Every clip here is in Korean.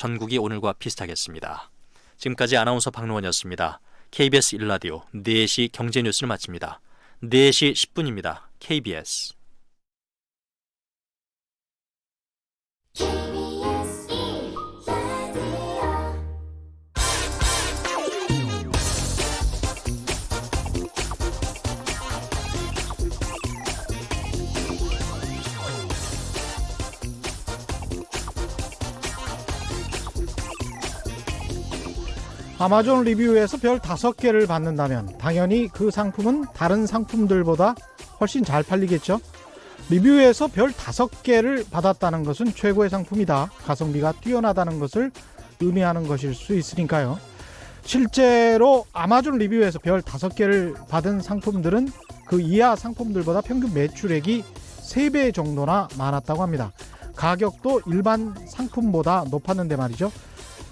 전국이 오늘과 비슷하겠습니다. 지금까지 아나운서 박노원이었습니다. KBS 1라디오 4시 경제뉴스를 마칩니다. 4시 10분입니다. KBS 아마존 리뷰에서 별 5개를 받는다면 당연히 그 상품은 다른 상품들보다 훨씬 잘 팔리겠죠. 리뷰에서 별 5개를 받았다는 것은 최고의 상품이다, 가성비가 뛰어나다는 것을 의미하는 것일 수 있으니까요. 실제로 아마존 리뷰에서 별 5개를 받은 상품들은 그 이하 상품들보다 평균 매출액이 3배 정도나 많았다고 합니다. 가격도 일반 상품보다 높았는데 말이죠.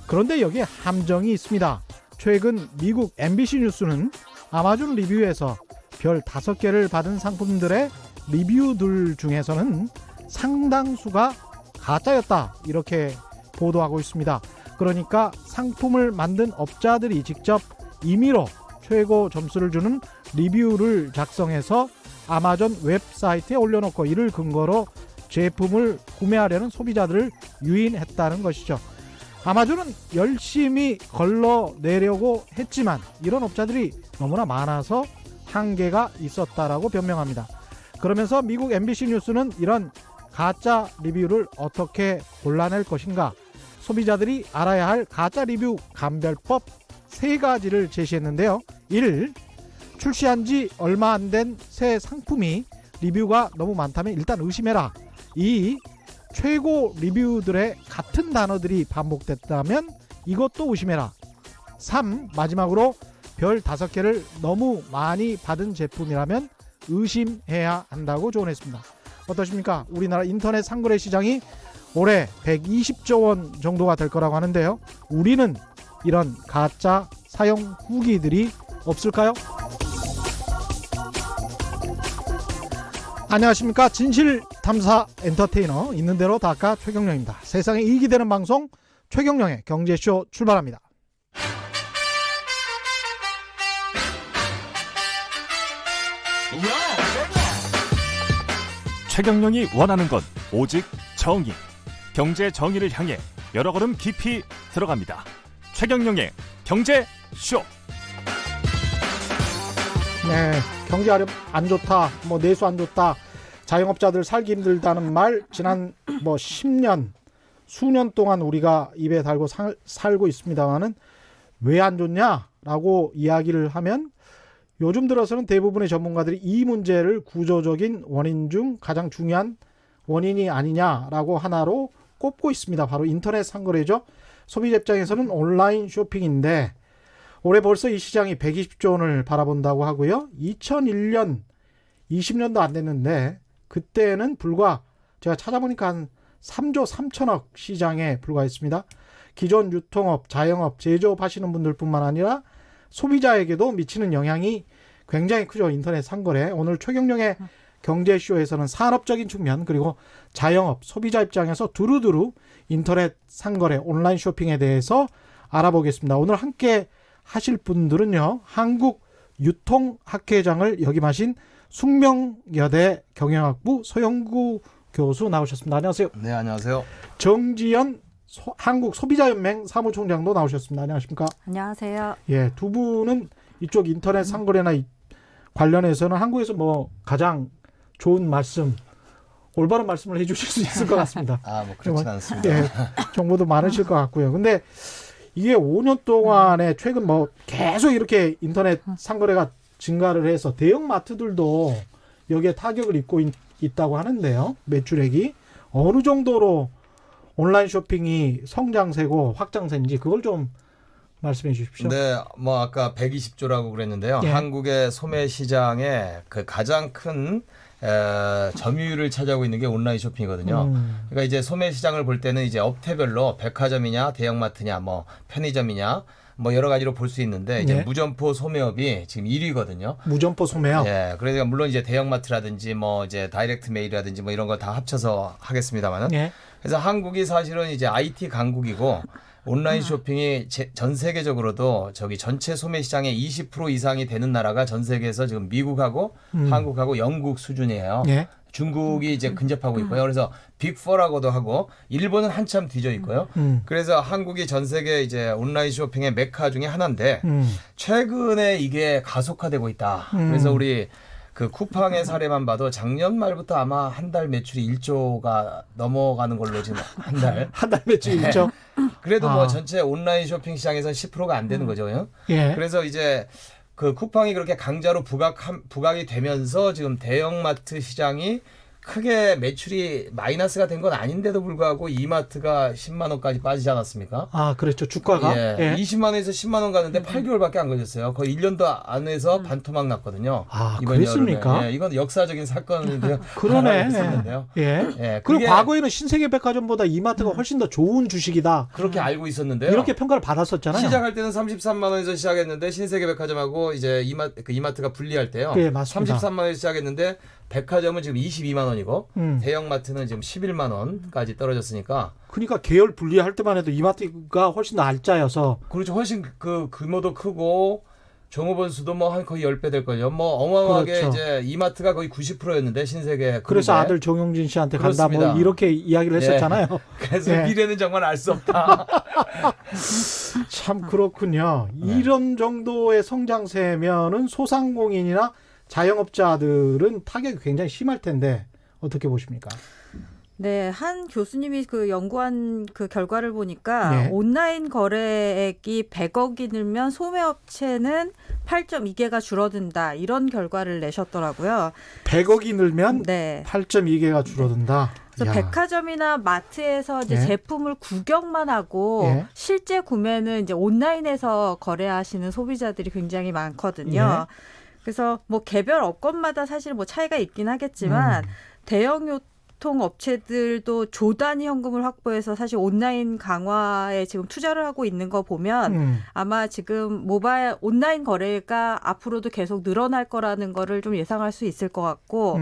그런데 여기에 함정이 있습니다. 최근 미국 MBC 뉴스는 아마존 리뷰에서 별 5개를 받은 상품들의 리뷰들 중에서는 상당수가 가짜였다, 이렇게 보도하고 있습니다. 그러니까 상품을 만든 업자들이 직접 임의로 최고 점수를 주는 리뷰를 작성해서 아마존 웹사이트에 올려놓고 이를 근거로 제품을 구매하려는 소비자들을 유인했다는 것이죠. 아마존은 열심히 걸러내려고 했지만 이런 업자들이 너무나 많아서 한계가 있었다라고 변명합니다. 그러면서 미국 MBC 뉴스는 이런 가짜 리뷰를 어떻게 골라낼 것인가, 소비자들이 알아야 할 가짜 리뷰 감별법 3가지를 제시했는데요. 1. 출시한 지 얼마 안 된 새 상품이 리뷰가 너무 많다면 일단 의심해라. 2. 최고 리뷰들의 같은 단어들이 반복됐다면 이것도 의심해라. 3. 마지막으로 별 5개를 너무 많이 받은 제품이라면 의심해야 한다고 조언했습니다. 어떠십니까? 우리나라 인터넷 상거래 시장이 올해 120조 원 정도가 될 거라고 하는데요. 우리는 이런 가짜 사용 후기들이 없을까요? 안녕하십니까. 진실탐사 엔터테이너 있는 대로 닦아 최경영입니다. 세상에 이익이 되는 방송 최경영의 경제쇼 출발합니다. 최경영이 원하는 건 오직 정의. 경제 정의를 향해 여러 걸음 깊이 들어갑니다. 최경영의 경제쇼. 네, 경제 안 좋다, 내수 안 좋다, 자영업자들 살기 힘들다는 말 지난 10년, 수년 동안 우리가 입에 달고 살고 있습니다만은 왜 안 좋냐라고 이야기를 하면 요즘 들어서는 대부분의 전문가들이 이 문제를 구조적인 원인 중 가장 중요한 원인이 아니냐라고 하나로 꼽고 있습니다. 바로 인터넷 상거래죠. 소비자 입장에서는 온라인 쇼핑인데 올해 벌써 이 시장이 120조 원을 바라본다고 하고요. 2001년 20년도 안 됐는데 그때는 불과, 제가 찾아보니까 한 3조 3천억 시장에 불과했습니다. 기존 유통업, 자영업, 제조업 하시는 분들뿐만 아니라 소비자에게도 미치는 영향이 굉장히 크죠. 인터넷 상거래. 오늘 최경영의 경제쇼에서는 산업적인 측면, 그리고 자영업, 소비자 입장에서 두루두루 인터넷 상거래, 온라인 쇼핑에 대해서 알아보겠습니다. 오늘 함께 하실 분들은요, 한국유통학회장을 역임하신 숙명여대 경영학부 서영구 교수 나오셨습니다. 안녕하세요. 네, 안녕하세요. 정지연 한국소비자연맹 사무총장도 나오셨습니다. 안녕하십니까? 안녕하세요. 예, 두 분은 이쪽 인터넷 상거래나 관련해서는 한국에서 가장 좋은 말씀, 올바른 말씀을 해주실 수 있을 것 같습니다. 그렇진 않습니다. 예, 정보도 많으실 것 같고요. 근데 이게 5년 동안에 최근 계속 이렇게 인터넷 상거래가 증가를 해서 대형 마트들도 여기에 타격을 입고 있다고 하는데요. 매출액이 어느 정도로 온라인 쇼핑이 성장세고 확장세인지 그걸 좀 말씀해 주십시오. 네, 아까 120조라고 그랬는데요. 예. 한국의 소매 시장의 그 가장 큰 점유율을 차지하고 있는 게 온라인 쇼핑이거든요. 그러니까 이제 소매 시장을 볼 때는 이제 업태별로 백화점이냐, 대형마트냐, 편의점이냐, 여러 가지로 볼 수 있는데 이제 네. 무점포 소매업이 지금 1위거든요. 무점포 소매업. 예, 그러니까 물론 이제 대형마트라든지 이제 다이렉트 메일이라든지 이런 거 다 합쳐서 하겠습니다만은. 네. 그래서 한국이 사실은 이제 IT 강국이고 온라인 쇼핑이 전 세계적으로도 저기 전체 소매 시장의 20% 이상이 되는 나라가 전 세계에서 지금 미국하고 한국하고 영국 수준이에요. 예. 중국이 이제 근접하고 있고요. 그래서 빅4라고도 하고 일본은 한참 뒤져 있고요. 그래서 한국이 전 세계 이제 온라인 쇼핑의 메카 중에 하나인데 최근에 이게 가속화되고 있다. 그래서 우리 그 쿠팡의 사례만 봐도 작년 말부터 아마 한 달 매출이 1조가 넘어가는 걸로 지금 한 달. 한 달 매출 1조. 그래도 뭐 전체 온라인 쇼핑 시장에서 10%가 안 되는 거죠. 예. 그래서 이제 그 쿠팡이 그렇게 강자로 부각이 되면서 지금 대형마트 시장이 크게 매출이 마이너스가 된 건 아닌데도 불구하고 이마트가 10만 원까지 빠지지 않았습니까? 아, 그렇죠. 주가가. 예. 20만 원에서 10만 원 가는데 8개월밖에 안 걸렸어요. 거의 1년도 안에서 반토막 났거든요. 아, 이번 그랬습니까? 여름에. 예, 이건 역사적인 사건인데요. 그러네. 있었는데요. 예. 예, 그리고 그게 과거에는 신세계백화점보다 이마트가 훨씬 더 좋은 주식이다. 그렇게 알고 있었는데요. 이렇게 평가를 받았었잖아요. 시작할 때는 33만 원에서 시작했는데 신세계백화점하고 이제 이마트가 분리할 때요. 예, 맞습니다. 33만 원에서 시작했는데 백화점은 지금 22만 원이고 음. 대형마트는 지금 11만 원까지 떨어졌으니까 그러니까 계열 분리할 때만 해도 이마트가 훨씬 더 알짜여서 그렇죠. 훨씬 그 규모도 크고 종업원 수도 뭐 한 거의 10배 될 거예요. 뭐 어마어마하게 그렇죠. 이제 이마트가 거의 90%였는데 신세계 그래서 그룹에. 아들 정용진 씨한테 간다 그렇습니다. 뭐 이렇게 이야기를 했었잖아요. 그래서 예. 미래는 정말 알 수 없다. 참 그렇군요. 네. 이런 정도의 성장세면은 소상공인이나 자영업자들은 타격이 굉장히 심할 텐데 어떻게 보십니까? 네, 한 교수님이 그 연구한 그 결과를 보니까 네. 온라인 거래액이 100억이 늘면 소매업체는 8.2개가 줄어든다. 이런 결과를 내셨더라고요. 100억이 늘면 네. 8.2개가 줄어든다. 그래서 야. 백화점이나 마트에서 이제 예. 제품을 구경만 하고 예. 실제 구매는 이제 온라인에서 거래하시는 소비자들이 굉장히 많거든요. 예. 그래서 뭐 개별 업권마다 사실 뭐 차이가 있긴 하겠지만 대형 유통 업체들도 조단위 현금을 확보해서 사실 온라인 강화에 지금 투자를 하고 있는 거 보면 아마 지금 온라인 거래가 앞으로도 계속 늘어날 거라는 거를 좀 예상할 수 있을 것 같고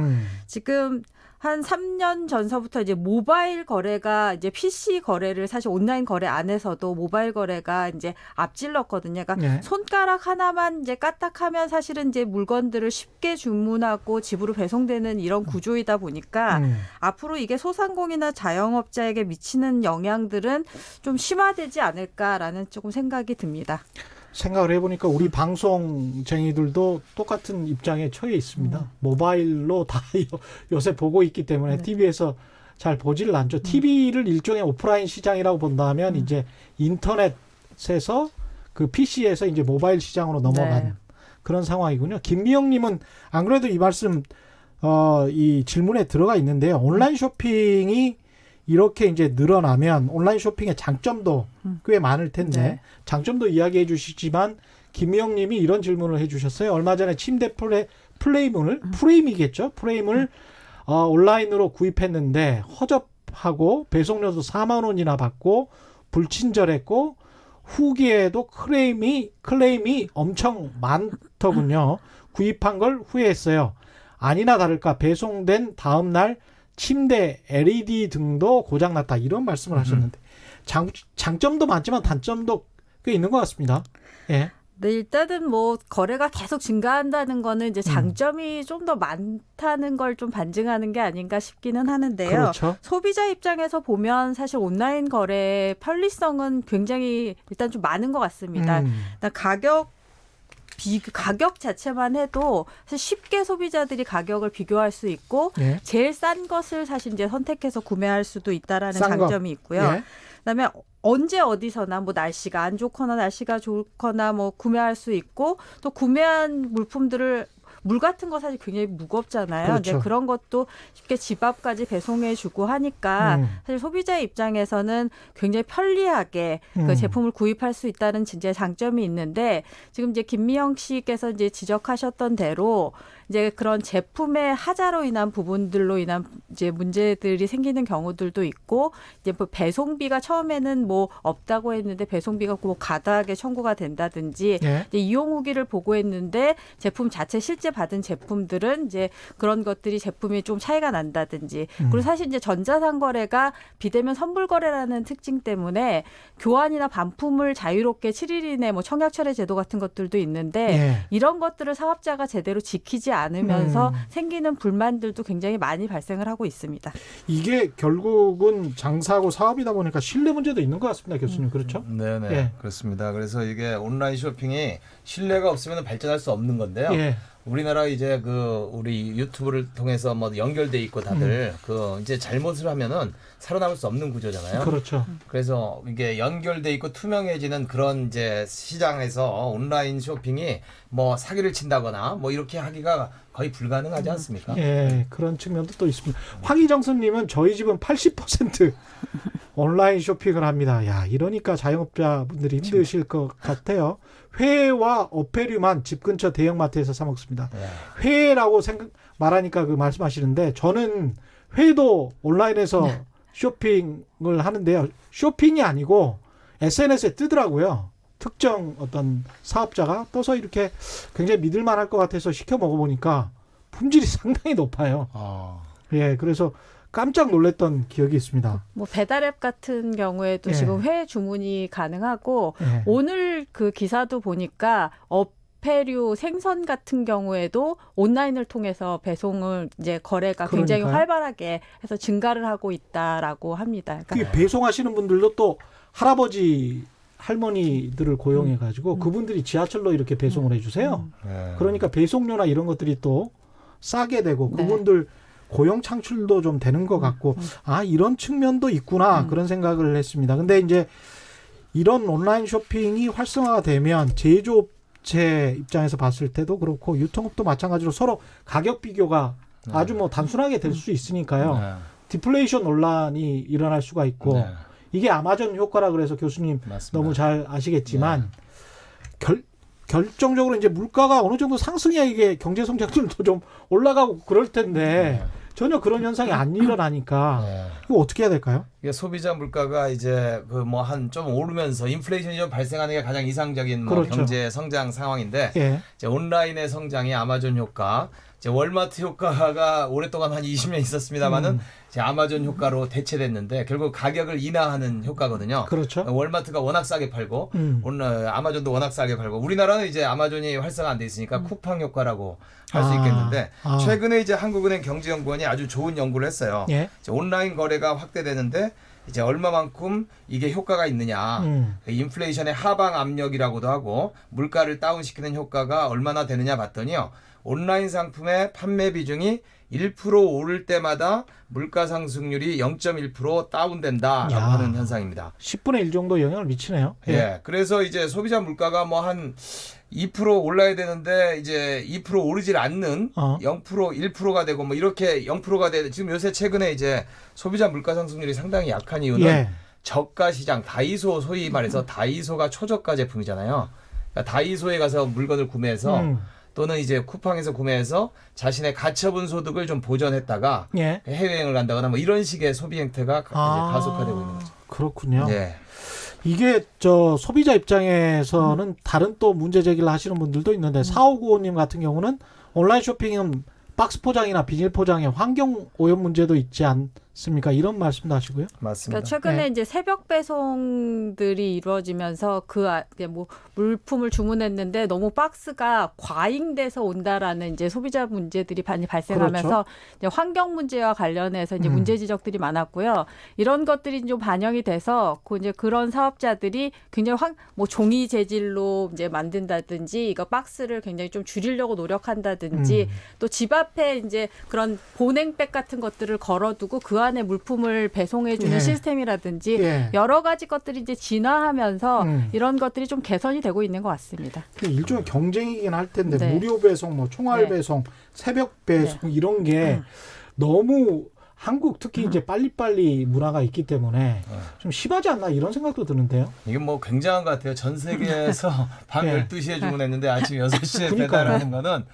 지금 한 3년 전서부터 이제 모바일 거래가 이제 PC 거래를 사실 온라인 거래 안에서도 모바일 거래가 이제 앞질렀거든요. 그러니까 네. 손가락 하나만 이제 까딱하면 사실은 이제 물건들을 쉽게 주문하고 집으로 배송되는 이런 구조이다 보니까 앞으로 이게 소상공인이나 자영업자에게 미치는 영향들은 좀 심화되지 않을까라는 조금 생각이 듭니다. 생각을 해보니까 우리 방송쟁이들도 똑같은 입장에 처해 있습니다. 모바일로 다 요새 보고 있기 때문에 네. TV에서 잘 보지를 않죠. TV를 일종의 오프라인 시장이라고 본다면 이제 인터넷에서 그 PC에서 이제 모바일 시장으로 넘어간 네. 그런 상황이군요. 김미영님은 안 그래도 이 말씀 이 질문에 들어가 있는데요. 온라인 쇼핑이 이렇게 이제 늘어나면 온라인 쇼핑의 장점도 꽤 많을 텐데 네. 장점도 이야기해 주시지만 김미영 님이 이런 질문을 해 주셨어요. 얼마 전에 침대 프레임이겠죠. 프레임을 온라인으로 구입했는데 허접하고 배송료도 4만 원이나 받고 불친절했고 후기에도 클레임이 엄청 많더군요. 구입한 걸 후회했어요. 아니나 다를까 배송된 다음 날 침대 LED 등도 고장났다 이런 말씀을 하셨는데 장점도 많지만 단점도 꽤 있는 것 같습니다. 예. 네, 일단은 뭐 거래가 계속 증가한다는 거는 이제 장점이 좀 더 많다는 걸 좀 반증하는 게 아닌가 싶기는 하는데요. 그렇죠. 소비자 입장에서 보면 사실 온라인 거래 편리성은 굉장히 일단 좀 많은 것 같습니다. 일단 가격 자체만 해도 사실 쉽게 소비자들이 가격을 비교할 수 있고 예. 제일 싼 것을 사실 이제 선택해서 구매할 수도 있다라는 싼 거. 장점이 있고요. 예. 그다음에 언제 어디서나 뭐 날씨가 안 좋거나 날씨가 좋거나 뭐 구매할 수 있고 또 구매한 물품들을 물 같은 거 사실 굉장히 무겁잖아요. 그렇죠. 이제 그런 것도 쉽게 집 앞까지 배송해주고 하니까 사실 소비자의 입장에서는 굉장히 편리하게 그 제품을 구입할 수 있다는 진짜 장점이 있는데 지금 이제 김미영 씨께서 이제 지적하셨던 대로 이제 그런 제품의 하자로 인한 부분들로 인한 이제 문제들이 생기는 경우들도 있고 이제 뭐 배송비가 처음에는 뭐 없다고 했는데 배송비가 뭐 가다하게 청구가 된다든지 예. 이제 이용 후기를 보고했는데 제품 자체 실제 받은 제품들은 이제 그런 것들이 제품이 좀 차이가 난다든지 그리고 사실 이제 전자상거래가 비대면 선불 거래라는 특징 때문에 교환이나 반품을 자유롭게 7일 이내 뭐 청약 철회 제도 같은 것들도 있는데 예. 이런 것들을 사업자가 제대로 지키지 않으면서 생기는 불만들도 굉장히 많이 발생을 하고 있습니다. 이게 결국은 장사하고 사업이다 보니까 신뢰 문제도 있는 것 같습니다, 교수님. 그렇죠? 네네 예. 그렇습니다. 그래서 이게 온라인 쇼핑이 신뢰가 없으면 발전할 수 없는 건데요. 예. 우리나라 이제 그 우리 유튜브를 통해서 뭐 연결돼 있고 다들 그 이제 잘못을 하면은 살아남을 수 없는 구조잖아요. 그렇죠. 그래서 이게 연결돼 있고 투명해지는 그런 이제 시장에서 온라인 쇼핑이 뭐 사기를 친다거나 뭐 이렇게 하기가 거의 불가능하지 않습니까? 예, 그런 측면도 또 있습니다. 황희정선님은 저희 집은 80% 온라인 쇼핑을 합니다. 야, 이러니까 자영업자분들이 힘드실 것 같아요. 회와 어패류만 집 근처 대형마트에서 사 먹습니다. 회라고 말하니까 그 말씀하시는데 저는 회도 온라인에서 쇼핑을 하는데요. 쇼핑이 아니고 SNS에 뜨더라고요. 특정 어떤 사업자가 떠서 이렇게 굉장히 믿을만할 것 같아서 시켜 먹어보니까 품질이 상당히 높아요. 예, 그래서 깜짝 놀랐던 기억이 있습니다. 뭐 배달앱 같은 경우에도 예. 지금 회 주문이 가능하고 예. 오늘 그 기사도 보니까 어패류 생선 같은 경우에도 온라인을 통해서 배송을 이제 거래가 굉장히 그러니까요. 활발하게 해서 증가를 하고 있다라고 합니다. 그러니까 그 배송하시는 분들도 또 할아버지 할머니들을 고용해 가지고 그분들이 지하철로 이렇게 배송을 해주세요. 그러니까 배송료나 이런 것들이 또 싸게 되고 네. 그분들 고용 창출도 좀 되는 것 같고 아 이런 측면도 있구나 그런 생각을 했습니다. 근데 이제 이런 온라인 쇼핑이 활성화가 되면 제조업체 입장에서 봤을 때도 그렇고 유통업도 마찬가지로 서로 가격 비교가 아주 뭐 단순하게 될 수 있으니까요. 디플레이션 논란이 일어날 수가 있고 이게 아마존 효과라 그래서 교수님 맞습니다. 너무 잘 아시겠지만 결정적으로 이제 물가가 어느 정도 상승해야 이게 경제 성장률도 좀 올라가고 그럴 텐데 전혀 그런 현상이 안 일어나니까 이거 어떻게 해야 될까요? 이게 소비자 물가가 이제 그 뭐 한 좀 오르면서 인플레이션이 좀 발생하는 게 가장 이상적인 뭐 그렇죠. 경제 성장 상황인데 예. 이제 온라인의 성장이 아마존 효과, 이제 월마트 효과가 오랫동안 한 20년 있었습니다만은 이제 아마존 효과로 대체됐는데 결국 가격을 인하하는 효과거든요. 그렇죠. 월마트가 워낙 싸게 팔고 아마존도 워낙 싸게 팔고 우리나라는 이제 아마존이 활성화 안 돼 있으니까 쿠팡 효과라고 할 수 있겠는데 최근에 이제 한국은행 경제연구원이 아주 좋은 연구를 했어요. 예. 이제 온라인 거래가 확대되는데 이제 얼마만큼 이게 효과가 있느냐. 인플레이션의 하방 압력이라고도 하고 물가를 다운시키는 효과가 얼마나 되느냐 봤더니요. 온라인 상품의 판매 비중이 1% 오를 때마다 물가 상승률이 0.1% 다운된다라고 야. 하는 현상입니다. 10분의 1 정도 영향을 미치네요. 예. 그래서 이제 소비자 물가가 뭐 한 2% 올라야 되는데 이제 2% 오르질 않는 0%, 1%가 되고 뭐 이렇게 0%가 돼. 지금 요새 최근에 이제 소비자 물가 상승률이 상당히 약한 이유는 예. 저가 시장 다이소 소위 말해서 다이소가 초저가 제품이잖아요. 그러니까 다이소에 가서 물건을 구매해서 또는 이제 쿠팡에서 구매해서 자신의 가처분 소득을 좀 보전했다가 예. 해외여행을 간다거나 뭐 이런 식의 소비 행태가 이제 가속화되고 있는 거죠. 그렇군요. 예. 이게 저 소비자 입장에서는 다른 또 문제 제기를 하시는 분들도 있는데 4595님 같은 경우는 온라인 쇼핑은 박스 포장이나 비닐 포장에 환경 오염 문제도 있지 않습니까? 이런 말씀도 하시고요. 맞습니다. 그러니까 최근에 네. 이제 새벽 배송들이 이루어지면서 이제 뭐 물품을 주문했는데 너무 박스가 과잉돼서 온다라는 이제 소비자 문제들이 많이 발생하면서 그렇죠. 이제 환경 문제와 관련해서 이제 문제 지적들이 많았고요. 이런 것들이 좀 반영이 돼서 이제 그런 사업자들이 굉장히 뭐 종이 재질로 이제 만든다든지 이거 박스를 굉장히 좀 줄이려고 노력한다든지 또 집 앞에 이제 그런 보냉백 같은 것들을 걸어두고 그 안에 물품을 배송해주는 예. 시스템이라든지 예. 여러 가지 것들이 이제 진화하면서 이런 것들이 좀 개선이 되고 있는 것 같습니다. 일종의 경쟁이긴 할 텐데 네. 무료 배송, 뭐 총알 네. 배송, 새벽 배송 이런 게 너무 한국 특히 이제 빨리빨리 문화가 있기 때문에 좀 심하지 않나 이런 생각도 드는데요. 이게 뭐 굉장한 것 같아요. 전 세계에서 밤 예. 12시에 주문했는데 아침 6시에 그러니까요. 배달하는 거는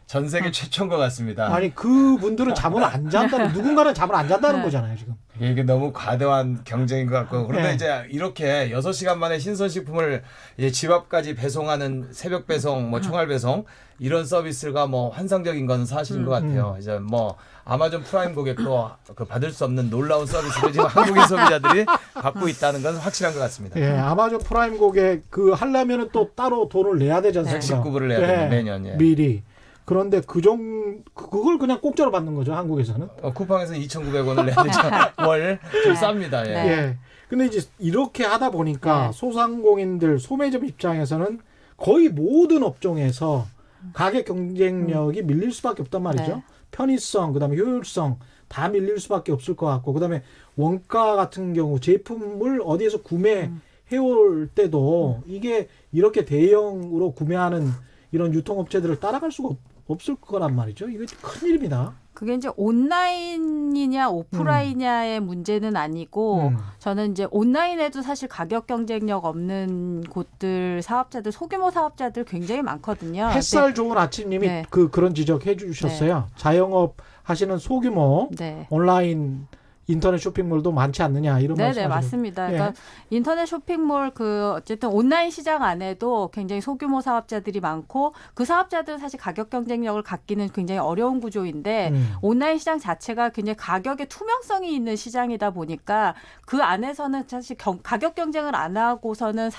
전 세계 최초인 것 같습니다. 아니 그분들은 잠을 안 잔다는 누군가는 잠을 안 잔다는 거잖아요 지금. 이게 너무 과도한 경쟁인 것 같고 그런데 네. 이제 이렇게 6시간 만에 신선식품을 이제 집 앞까지 배송하는 새벽 배송, 뭐 총알 배송 이런 서비스가 뭐 환상적인 건 사실인 것 같아요. 이제 뭐 아마존 프라임 고객도 그 받을 수 없는 놀라운 서비스를 지금 한국인 소비자들이 받고 있다는 건 확실한 것 같습니다. 예, 아마존 프라임 고객 그 하려면은 또 따로 돈을 내야 되지 않습니까? 119불을 내야 됩니다, 매년. 예. 미리. 그런데 그걸 그냥 공짜로 받는 거죠 한국에서는. 쿠팡에서 2,900원을 내야 되죠. 월 좀 쌉니다. 예. 네. 예. 근데 이제 이렇게 하다 보니까 네. 소상공인들 소매점 입장에서는 거의 모든 업종에서 가격 경쟁력이 밀릴 수밖에 없단 말이죠. 네. 편의성, 그다음에 효율성 다 밀릴 수밖에 없을 것 같고, 그다음에 원가 같은 경우 제품을 어디에서 구매해올 때도 이게 이렇게 대형으로 구매하는 이런 유통업체들을 따라갈 수가 없을 거란 말이죠. 이게 큰 일입니다. 그게 이제 온라인이냐 오프라인이냐의 문제는 아니고 저는 이제 온라인에도 사실 가격 경쟁력 없는 곳들 사업자들 소규모 사업자들 굉장히 많거든요. 햇살 좋은 아침님이 네. 그런 지적해 주셨어요. 자영업 하시는 소규모 네. 온라인 인터넷 쇼핑몰도 많지 않느냐 이런 네네 말씀하시죠. 맞습니다. 예. 그러니까 인터넷 쇼핑몰 어쨌든 온라인 시장 안에도 굉장히 소규모 사업자들이 많고 그 사업자들은 사실 가격 경쟁력을 갖기는 굉장히 어려운 구조인데 온라인 시장 자체가 굉장히 가격의 투명성이 있는 시장이다 보니까 그 안에서는 사실 가격 경쟁을 안 하고서는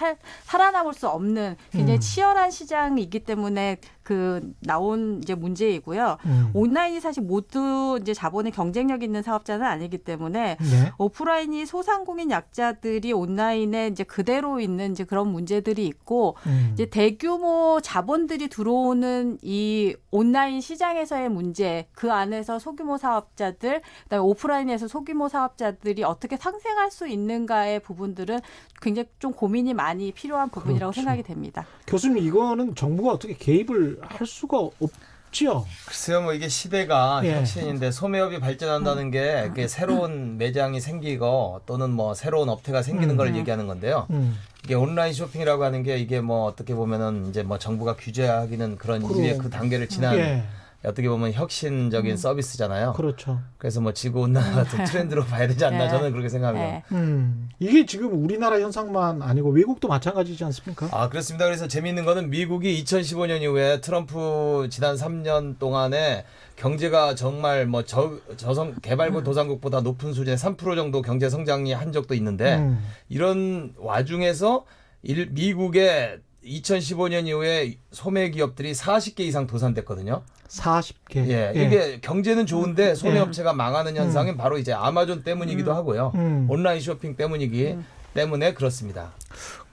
살아남을 수 없는 굉장히 치열한 시장이기 때문에 그 나온 이제 문제이고요. 온라인이 사실 모두 이제 자본의 경쟁력 있는 사업자는 아니기 때문에 네. 오프라인이 소상공인 약자들이 온라인에 이제 그대로 있는 이제 그런 문제들이 있고 이제 대규모 자본들이 들어오는 이 온라인 시장에서의 문제, 그 안에서 소규모 사업자들, 그다음에 오프라인에서 소규모 사업자들이 어떻게 상생할 수 있는가의 부분들은 굉장히 좀 고민이 많이 필요한 부분이라고 그렇죠. 생각이 됩니다. 교수님 이거는 정부가 어떻게 개입을 할 수가 없지요. 글쎄요, 뭐 이게 시대가 예. 혁신인데 소매업이 발전한다는 게 그게 새로운 매장이 생기고 또는 뭐 새로운 업태가 생기는 걸 얘기하는 건데요. 이게 온라인 쇼핑이라고 하는 게 이게 뭐 어떻게 보면은 이제 뭐 정부가 규제하기는 그런 이후에 그 단계를 지난 예. 어떻게 보면 혁신적인 서비스잖아요. 그렇죠. 그래서 뭐 지구 온난화 같은 트렌드로 봐야 되지 않나 네. 저는 그렇게 생각합니다. 네. 이게 지금 우리나라 현상만 아니고 외국도 마찬가지지 않습니까? 아, 그렇습니다. 그래서 재미있는 거는 미국이 2015년 이후에 트럼프 지난 3년 동안에 경제가 정말 뭐 개발국 도상국보다 높은 수준의 3% 정도 경제 성장이 한 적도 있는데 이런 와중에서 미국의 2015년 이후에 소매 기업들이 40개 이상 도산됐거든요. 40개. 예, 이게 경제는 좋은데 소매 업체가 망하는 현상은 바로 이제 아마존 때문이기도 하고요. 온라인 쇼핑 때문이기 때문에 그렇습니다.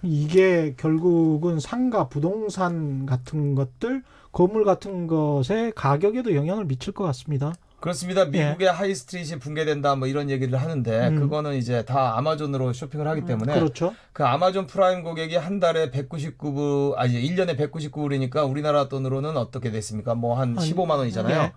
이게 결국은 상가, 부동산 같은 것들, 건물 같은 것의 가격에도 영향을 미칠 것 같습니다. 그렇습니다. 미국의 하이스트리트이 붕괴된다 뭐 이런 얘기를 하는데 그거는 이제 다 아마존으로 쇼핑을 하기 때문에 그렇죠. 그 아마존 프라임 고객이 한 달에 199불 아니 1년에 199불이니까 우리나라 돈으로는 어떻게 됐습니까? 뭐 한 15만 원이잖아요. 네.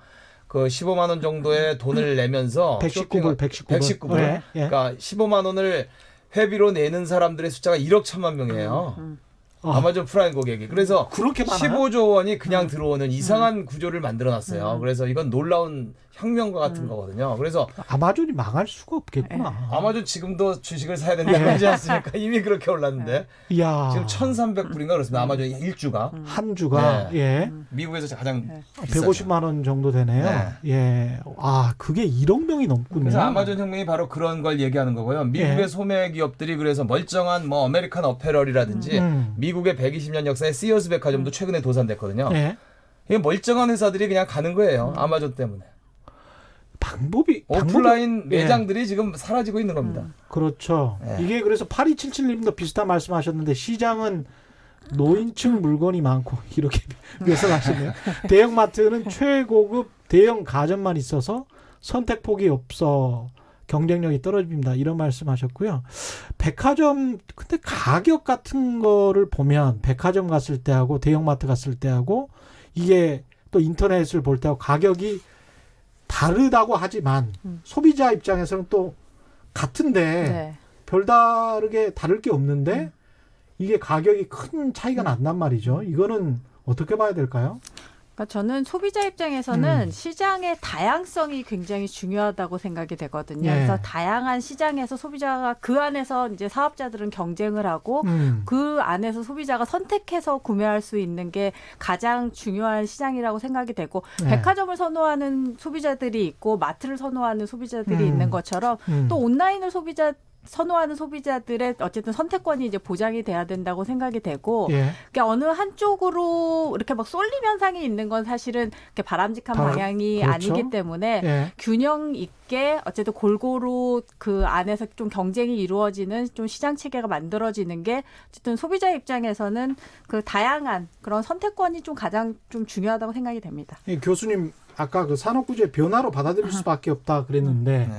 그 15만 원 정도의 돈을 내면서 119불. 119불. 네. 예. 그러니까 15만 원을 회비로 내는 사람들의 숫자가 1억 1천만 명이에요. 아마존 프라임 고객이. 그래서 그렇게 많아요? 15조 원이 그냥 들어오는 이상한 구조를 만들어놨어요. 그래서 이건 놀라운 혁명과 같은 거거든요. 그래서 아마존이 망할 수가 없겠구나. 아마존 지금도 주식을 사야 된다고 하지 않습니까? 이미 그렇게 올랐는데 이야. 지금 1,300불인가 그렇습니다. 아마존 일주가 한 주가 네. 예. 미국에서 가장 비싸죠. 150만 원 정도 되네요. 네. 예. 아, 그게 1억 명이 넘군요. 그래서 아마존 혁명이 바로 그런 걸 얘기하는 거고요. 미국의 예. 소매 기업들이 그래서 멀쩡한 뭐 아메리칸 어페럴이라든지 미국의 120년 역사의 시어스 백화점도 최근에 도산됐거든요. 예. 이게 멀쩡한 회사들이 그냥 가는 거예요. 아마존 때문에. 방법이 오프라인 예. 매장들이 지금 사라지고 있는 겁니다. 그렇죠. 예. 이게 그래서 8277님도 비슷한 말씀하셨는데 시장은 노인층 물건이 많고 이렇게 묘사하시네요. 대형마트는 최고급 대형 가전만 있어서 선택 폭이 없어 경쟁력이 떨어집니다. 이런 말씀하셨고요. 백화점 근데 가격 같은 거를 보면 백화점 갔을 때하고 대형마트 갔을 때하고 이게 또 인터넷을 볼 때하고 가격이 다르다고 하지만 소비자 입장에서는 또 같은데 네. 별다르게 다를 게 없는데 이게 가격이 큰 차이가 난단 말이죠. 이거는 어떻게 봐야 될까요? 그러니까 저는 소비자 입장에서는 시장의 다양성이 굉장히 중요하다고 생각이 되거든요. 네. 그래서 다양한 시장에서 소비자가 그 안에서 이제 사업자들은 경쟁을 하고 그 안에서 소비자가 선택해서 구매할 수 있는 게 가장 중요한 시장이라고 생각이 되고 네. 백화점을 선호하는 소비자들이 있고 마트를 선호하는 소비자들이 있는 것처럼 또 온라인을 선호하는 소비자들의 어쨌든 선택권이 이제 보장이 돼야 된다고 생각이 되고 예. 그러니까 어느 한쪽으로 이렇게 막 쏠림 현상이 있는 건 사실은 그렇게 바람직한 방향이 그렇죠. 아니기 때문에 예. 균형 있게 어쨌든 골고루 그 안에서 좀 경쟁이 이루어지는 좀 시장 체계가 만들어지는 게 어쨌든 소비자 입장에서는 그 다양한 그런 선택권이 좀 가장 좀 중요하다고 생각이 됩니다. 이 교수님 아까 그 산업구조의 변화로 받아들일 수밖에 없다 그랬는데 네.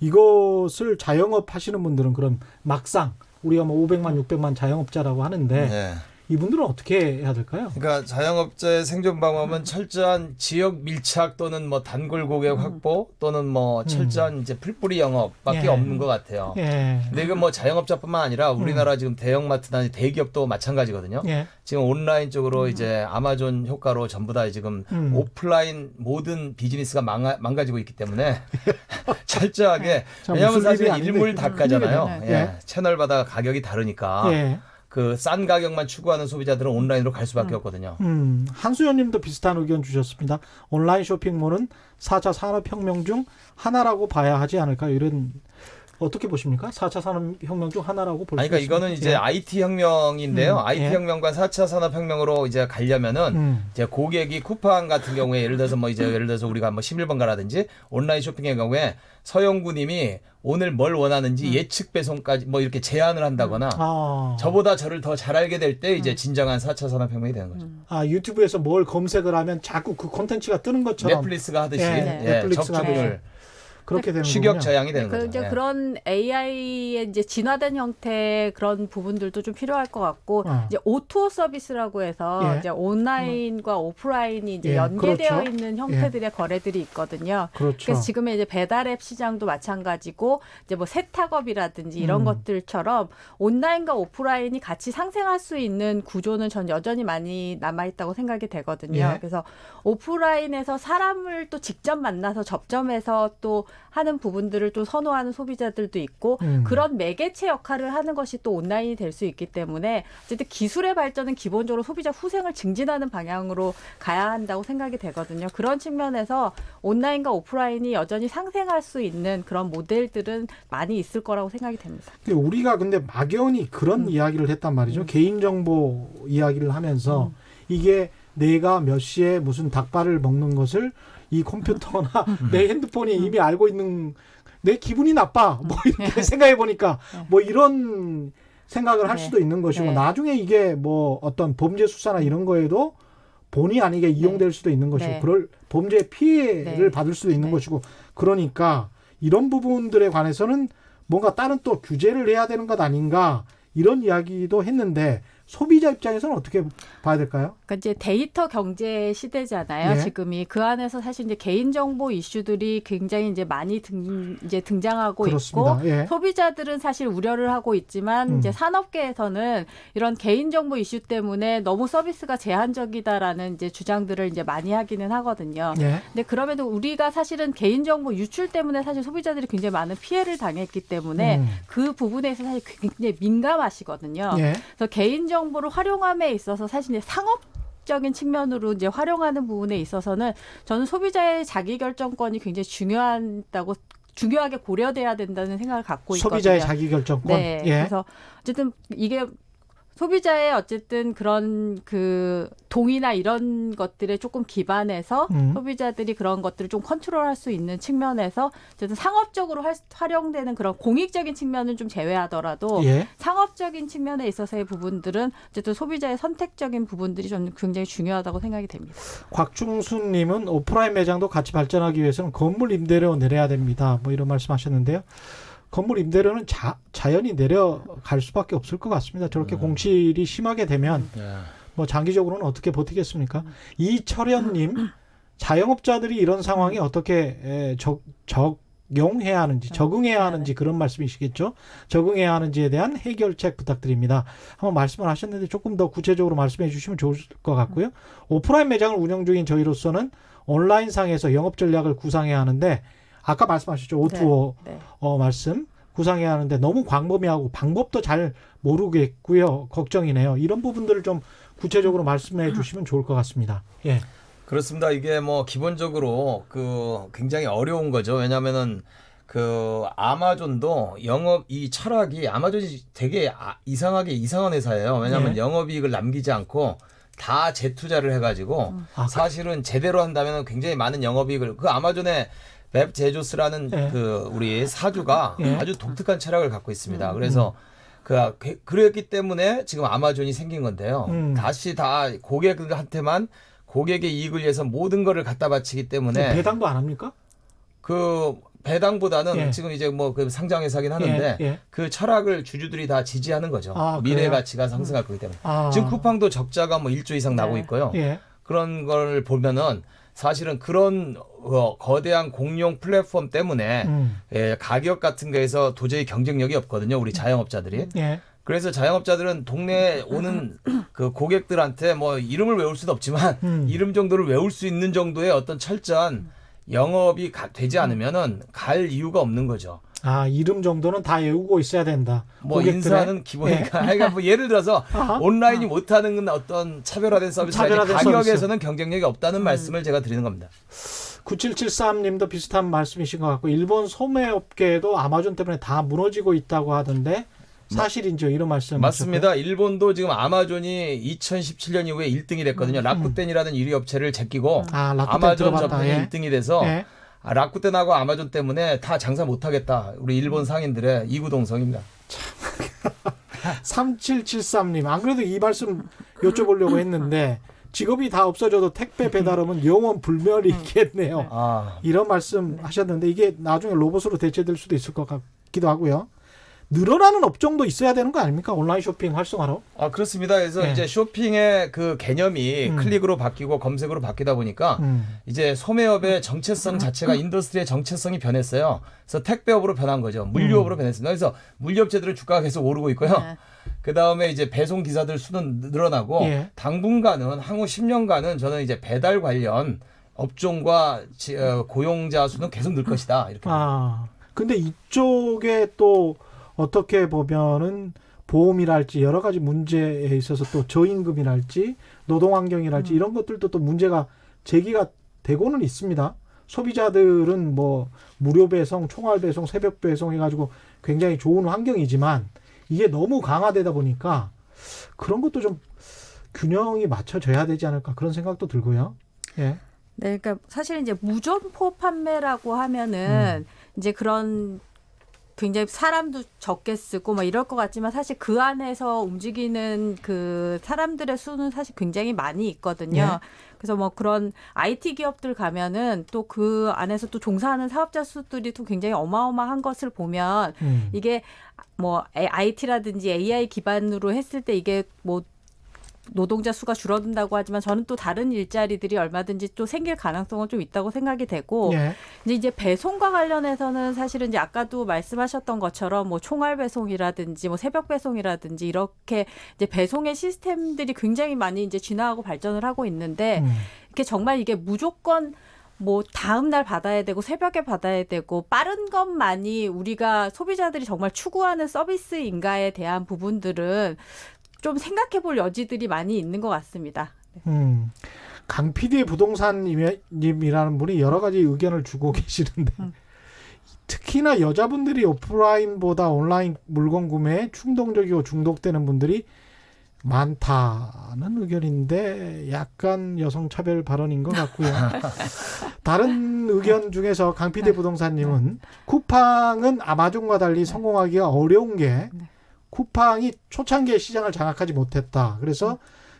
이것을 자영업 하시는 분들은 그럼 막상 우리가 뭐 500만, 600만 자영업자라고 하는데 네. 이분들은 어떻게 해야 될까요? 그러니까 자영업자의 생존 방법은 철저한 지역 밀착 또는 뭐 단골 고객 확보 또는 뭐 철저한 이제 풀뿌리 영업밖에 예. 없는 것 같아요. 예. 근데 이건 뭐 자영업자뿐만 아니라 우리나라 지금 대형마트나 대기업도 마찬가지거든요. 예. 지금 온라인 쪽으로 이제 아마존 효과로 전부 다 지금 오프라인 모든 비즈니스가 망가지고 있기 때문에 철저하게 자, 왜냐하면 무슨 사실 일이 아닌데. 일물닭가잖아요. 네. 예. 채널마다 가격이 다르니까 예. 그 싼 가격만 추구하는 소비자들은 온라인으로 갈 수밖에 없거든요. 한수연 님도 비슷한 의견 주셨습니다. 온라인 쇼핑몰은 4차 산업혁명 중 하나라고 봐야 하지 않을까요? 이런 어떻게 보십니까? 4차 산업혁명 중 하나라고 볼 수 그러니까 있습니까? 이거는 이제 예. IT 혁명인데요. IT 예. 혁명과 4차 산업혁명으로 이제 가려면은 이제 고객이 쿠팡 같은 경우에 예를 들어서 우리가 뭐 11번 가라든지 온라인 쇼핑의 경우에 서영구님이 오늘 뭘 원하는지 예측 배송까지 뭐 이렇게 제안을 한다거나 저보다 저를 더 잘 알게 될 때 이제 진정한 4차 산업혁명이 되는 거죠. 유튜브에서 뭘 검색을 하면 자꾸 그 콘텐츠가 뜨는 것처럼 넷플릭스가 하듯이 예, 예, 넷플릭스가 접촉률 그렇게 되는 추격 거군요. 저양이 되는 거죠. 이제 예. 그런 AI의 이제 진화된 형태의 그런 부분들도 좀 필요할 것 같고 이제 O2O 서비스라고 해서 예. 이제 온라인과 오프라인이 이제 예, 연계되어 그렇죠. 있는 형태들의 거래들이 있거든요. 그렇죠. 그래서 지금의 이제 배달앱 시장도 마찬가지고 이제 뭐 세탁업이라든지 이런 것들처럼 온라인과 오프라인이 같이 상생할 수 있는 구조는 전 여전히 많이 남아 있다고 생각이 되거든요. 예. 그래서 오프라인에서 사람을 또 직접 만나서 접점해서 또 하는 부분들을 또 선호하는 소비자들도 있고 그런 매개체 역할을 하는 것이 또 온라인이 될 수 있기 때문에 어쨌든 기술의 발전은 기본적으로 소비자 후생을 증진하는 방향으로 가야 한다고 생각이 되거든요. 그런 측면에서 온라인과 오프라인이 여전히 상생할 수 있는 그런 모델들은 많이 있을 거라고 생각이 됩니다. 우리가 근데 막연히 그런 이야기를 했단 말이죠. 개인정보 이야기를 하면서 이게 내가 몇 시에 무슨 닭발을 먹는 것을 이 컴퓨터나 내 핸드폰이 이미 알고 있는 내 기분이 나빠 뭐 이렇게 생각해 보니까 뭐 이런 생각을 할 네. 수도 있는 것이고 네. 나중에 이게 뭐 어떤 범죄 수사나 이런 거에도 본의 아니게 이용될 수도 있는 것이고 네. 그럴 범죄 피해를 네. 받을 수도 있는 네. 것이고 그러니까 이런 부분들에 관해서는 뭔가 다른 또 규제를 해야 되는 것 아닌가 이런 이야기도 했는데 소비자 입장에서는 어떻게 봐야 될까요? 그러니까 이제 데이터 경제 시대잖아요. 예. 지금이 그 안에서 사실 이제 개인정보 이슈들이 굉장히 이제 많이 이제 등장하고 그렇습니다. 있고 예. 소비자들은 사실 우려를 하고 있지만 이제 산업계에서는 이런 개인정보 이슈 때문에 너무 서비스가 제한적이다라는 이제 주장들을 이제 많이 하기는 하거든요. 예. 근데 그럼에도 우리가 사실은 개인정보 유출 때문에 사실 소비자들이 굉장히 많은 피해를 당했기 때문에 그 부분에 있어서 사실 굉장히 민감하시거든요. 예. 그래서 개인정보를 활용함에 있어서 사실 이제 상업적인 측면으로 이제 활용하는 부분에 있어서는 저는 소비자의 자기결정권이 굉장히 중요하게 고려돼야 된다는 생각을 갖고 있거든요. 소비자의 자기결정권. 네. 예. 그래서 어쨌든 이게 소비자의 어쨌든 그런 그 동의나 이런 것들에 조금 기반해서 소비자들이 그런 것들을 좀 컨트롤할 수 있는 측면에서 어쨌든 상업적으로 활용되는 그런 공익적인 측면은 좀 제외하더라도 예. 상업적인 측면에 있어서의 부분들은 어쨌든 소비자의 선택적인 부분들이 저는 굉장히 중요하다고 생각이 됩니다. 곽중순님은 오프라인 매장도 같이 발전하기 위해서는 건물 임대료 내려야 됩니다. 뭐 이런 말씀하셨는데요. 건물 임대료는 자연히 내려갈 수밖에 없을 것 같습니다. 저렇게 공실이 심하게 되면 뭐 장기적으로는 어떻게 버티겠습니까? 이철현님 자영업자들이 이런 상황에 어떻게 적용해야 하는지 적응해야 하는지 그런 말씀이시겠죠. 적응해야 하는지에 대한 해결책 부탁드립니다. 한번 말씀을 하셨는데 조금 더 구체적으로 말씀해 주시면 좋을 것 같고요. 오프라인 매장을 운영 중인 저희로서는 온라인상에서 영업 전략을 구상해야 하는데 아까 말씀하셨죠. O2O 네. 말씀 구상해야 하는데 너무 광범위하고 방법도 잘 모르겠고요. 걱정이네요. 이런 부분들을 좀 구체적으로 말씀해 주시면 좋을 것 같습니다. 예. 그렇습니다. 이게 뭐 기본적으로 그 굉장히 어려운 거죠. 왜냐하면은 그 아마존도 영업 이 철학이 아마존이 되게 이상하게 이상한 회사예요. 왜냐하면 영업이익을 남기지 않고 다 재투자를 해가지고 사실은 제대로 한다면 굉장히 많은 영업이익을 그 아마존의 웹 제조스라는 그 우리 사주가 아주 독특한 철학을 갖고 있습니다. 그래서 그랬기 때문에 지금 아마존이 생긴 건데요. 다시 다 고객한테만 고객의 이익을 위해서 모든 거를 갖다 바치기 때문에 배당도 안 합니까? 그 배당보다는 지금 이제 뭐 그 상장 회사긴 하는데 그 철학을 주주들이 다 지지하는 거죠. 미래 가치가 상승할 거기 때문에. 지금 쿠팡도 적자가 뭐 1조 이상 나고 있고요. 그런 걸 보면은 사실은 그런 거대한 공룡 플랫폼 때문에 가격 같은 거에서 도저히 경쟁력이 없거든요. 우리 자영업자들이. 그래서 자영업자들은 동네에 오는 그 고객들한테 뭐 이름을 외울 수도 없지만 이름 정도를 외울 수 있는 정도의 어떤 철저한 영업이 되지 않으면은 갈 이유가 없는 거죠. 아, 이름 정도는 다 외우고 있어야 된다. 뭐 고객들의? 인사는 기본이니까. 그러니까 뭐 예를 들어서 온라인이 못하는 어떤 차별화된 서비스가 가격에서는 경쟁력이 없다는 말씀을 제가 드리는 겁니다. 9773님도 비슷한 말씀이신 것 같고 일본 소매업계도 아마존 때문에 다 무너지고 있다고 하던데 사실인지요? 이런 말씀 맞습니다. 하셨고요. 일본도 지금 아마존이 2017년 이후에 1등이 됐거든요. 라쿠텐이라는 1위 업체를 제끼고 라쿠텐 아마존 들어봤다. 전편이 1등이 돼서 라쿠텐하고 아마존 때문에 다 장사 못하겠다. 우리 일본 상인들의 이구동성입니다. 3773님 안 그래도 이 말씀 여쭤보려고 했는데 직업이 다 없어져도 택배 배달업은 영원 불멸이겠네요. 이런 말씀 하셨는데 이게 나중에 로봇으로 대체될 수도 있을 것 같기도 하고요. 늘어나는 업종도 있어야 되는 거 아닙니까? 온라인 쇼핑 활성화로? 그렇습니다. 그래서 이제 쇼핑의 그 개념이 클릭으로 바뀌고 검색으로 바뀌다 보니까 이제 소매업의 정체성 자체가 인더스트리의 정체성이 변했어요. 그래서 택배업으로 변한 거죠. 물류업으로 변했습니다. 그래서 물류업체들은 주가가 계속 오르고 있고요. 그 다음에 이제 배송 기사들 수는 늘어나고 당분간은 향후 10년간은 저는 이제 배달 관련 업종과 고용자 수는 계속 늘 것이다. 이렇게. 근데 이쪽에 또 어떻게 보면은 보험이랄지 여러 가지 문제에 있어서 또 저임금이랄지 노동환경이랄지 이런 것들도 또 문제가 제기가 되고는 있습니다. 소비자들은 뭐 무료 배송, 총알 배송, 새벽 배송 해가지고 굉장히 좋은 환경이지만 이게 너무 강화되다 보니까 그런 것도 좀 균형이 맞춰져야 되지 않을까 그런 생각도 들고요. 네, 그러니까 사실 이제 무점포 판매라고 하면은 이제 그런 굉장히 사람도 적게 쓰고 막 이럴 것 같지만 사실 그 안에서 움직이는 그 사람들의 수는 사실 굉장히 많이 있거든요. 그래서 뭐 그런 IT 기업들 가면은 또 그 안에서 또 종사하는 사업자 수들이 또 굉장히 어마어마한 것을 보면 이게 뭐 IT라든지 AI 기반으로 했을 때 이게 뭐 노동자 수가 줄어든다고 하지만 저는 또 다른 일자리들이 얼마든지 또 생길 가능성은 좀 있다고 생각이 되고 이제 배송과 관련해서는 사실은 이제 아까도 말씀하셨던 것처럼 뭐 총알 배송이라든지 뭐 새벽 배송이라든지 이렇게 이제 배송의 시스템들이 굉장히 많이 이제 진화하고 발전을 하고 있는데 이게 정말 이게 무조건 뭐 다음 날 받아야 되고 새벽에 받아야 되고 빠른 것만이 우리가 소비자들이 정말 추구하는 서비스인가에 대한 부분들은 좀 생각해 볼 여지들이 많이 있는 것 같습니다. 강 PD의 부동산님이라는 분이 여러 가지 의견을 주고 계시는데 특히나 여자분들이 오프라인보다 온라인 물건 구매에 충동적이고 중독되는 분들이 많다는 의견인데 약간 여성차별 발언인 것 같고요. 다른 의견 중에서 강 PD의 부동산님은 쿠팡은 아마존과 달리 성공하기가 어려운 게 쿠팡이 초창기에 시장을 장악하지 못했다. 그래서